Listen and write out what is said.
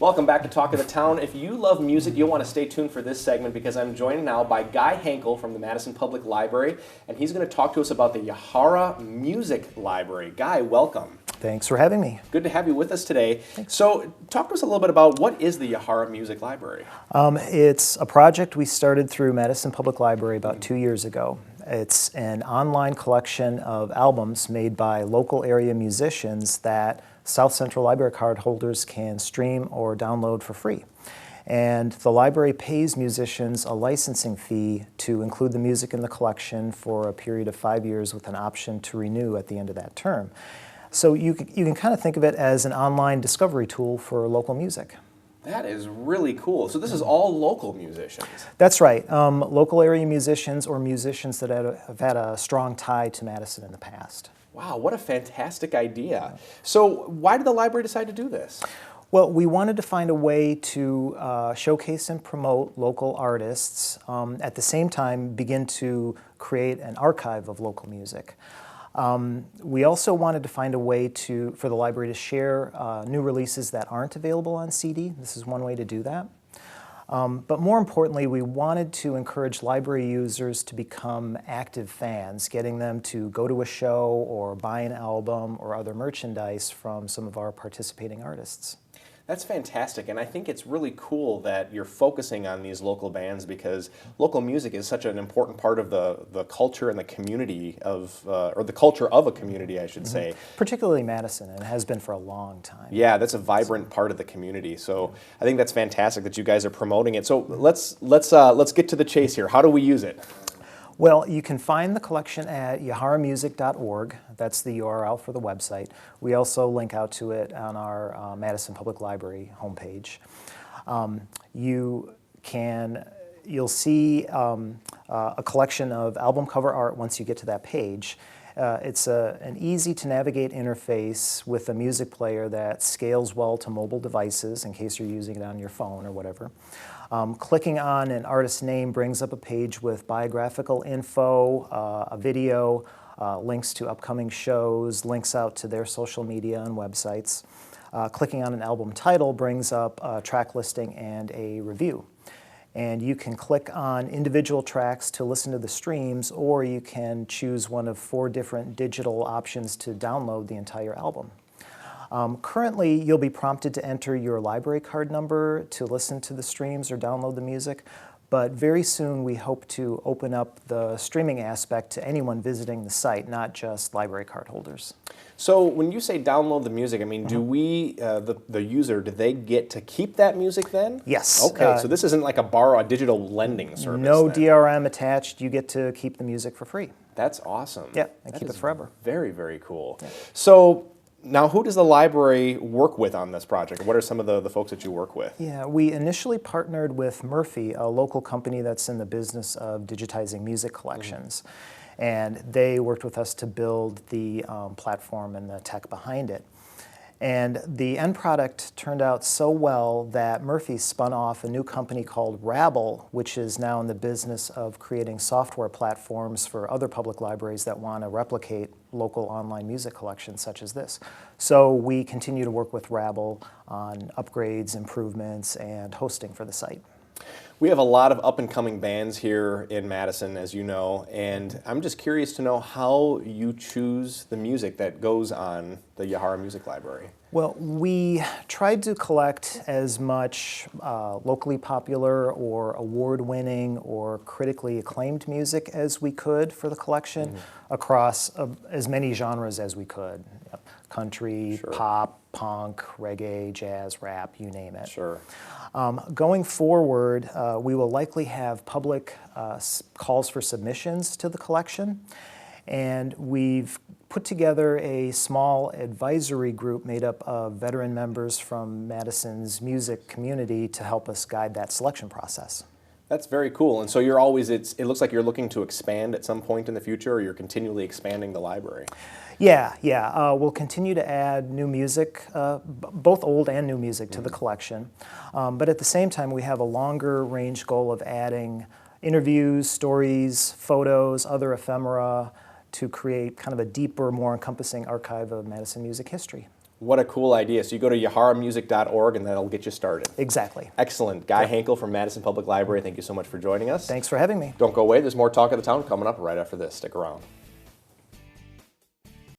Welcome back to Talk of the Town. If you love music, you'll want to stay tuned for this segment because I'm joined now by Guy Hankel from the Madison Public Library, and he's going to talk to us about the Yahara Music Library. Guy, welcome. Thanks for having me. Good to have you with us today. Thanks. So talk to us a little bit about what is the Yahara Music Library? It's a project we started through Madison Public Library about 2 years ago. It's an online collection of albums made by local area musicians that South Central Library card holders can stream or download for free. And the library pays musicians a licensing fee to include the music in the collection for a period of 5 years with an option to renew at the end of that term. So you can kind of think of it as an online discovery tool for local music. That is really cool. So this is all local musicians? That's right. Local area musicians or musicians that have had a strong tie to Madison in the past. Wow, what a fantastic idea. So why did the library decide to do this? Well, we wanted to find a way to showcase and promote local artists, at the same time begin to create an archive of local music. We also wanted to find a way for the library to share new releases that aren't available on CD. This is one way to do that. But more importantly, we wanted to encourage library users to become active fans, getting them to go to a show or buy an album or other merchandise from some of our participating artists. That's fantastic, and I think it's really cool that you're focusing on these local bands because local music is such an important part of the culture and the community of, or the culture of a community, I should say. Particularly Madison, and it has been for a long time. Yeah, that's a vibrant part of the community. So I think that's fantastic that you guys are promoting it. So let's get to the chase here. How do we use it? Well, you can find the collection at yaharamusic.org. That's the URL for the website. We also link out to it on our Madison Public Library homepage. You'll see a collection of album cover art once you get to that page. It's an easy to navigate interface with a music player that scales well to mobile devices in case you're using it on your phone or whatever. Clicking on an artist's name brings up a page with biographical info, a video, links to upcoming shows, links out to their social media and websites. Clicking on an album title brings up a track listing and a review. And you can click on individual tracks to listen to the streams, or you can choose one of 4 different digital options to download the entire album. Currently, you'll be prompted to enter your library card number to listen to the streams or download the music, but very soon we hope to open up the streaming aspect to anyone visiting the site, not just library card holders. So when you say download the music, I mean, do we, the user, do they get to keep that music then? Yes. Okay, so this isn't like a digital lending service. No then. DRM attached. You get to keep the music for free. That's awesome. Yeah, and keep it forever. Very, very cool. Yeah. So now who does the library work with on this project? What are some of the folks that you work with? Yeah, we initially partnered with Murphy, a local company that's in the business of digitizing music collections. And they worked with us to build the platform and the tech behind it. And the end product turned out so well that Murphy spun off a new company called Rabble, which is now in the business of creating software platforms for other public libraries that want to replicate local online music collections such as this. So we continue to work with Rabble on upgrades, improvements, and hosting for the site. We have a lot of up-and-coming bands here in Madison, as you know, and I'm just curious to know how you choose the music that goes on the Yahara Music Library. Well, we tried to collect as much locally popular or award-winning or critically acclaimed music as we could for the collection across as many genres as we could. Country, pop, punk, reggae, jazz, rap, you name it. Sure. Going forward, we will likely have public calls for submissions to the collection, and we've put together a small advisory group made up of veteran members from Madison's music community to help us guide that selection process. That's very cool. And so you're always, it looks like you're looking to expand at some point in the future, or you're continually expanding the library. Yeah. We'll continue to add new music, both old and new music, to the collection. But at the same time, we have a longer range goal of adding interviews, stories, photos, other ephemera to create kind of a deeper, more encompassing archive of Madison music history. What a cool idea. So you go to yaharamusic.org and that'll get you started. Exactly. Excellent. Guy Hankel from Madison Public Library, thank you so much for joining us. Thanks for having me. Don't go away. There's more Talk of the Town coming up right after this. Stick around.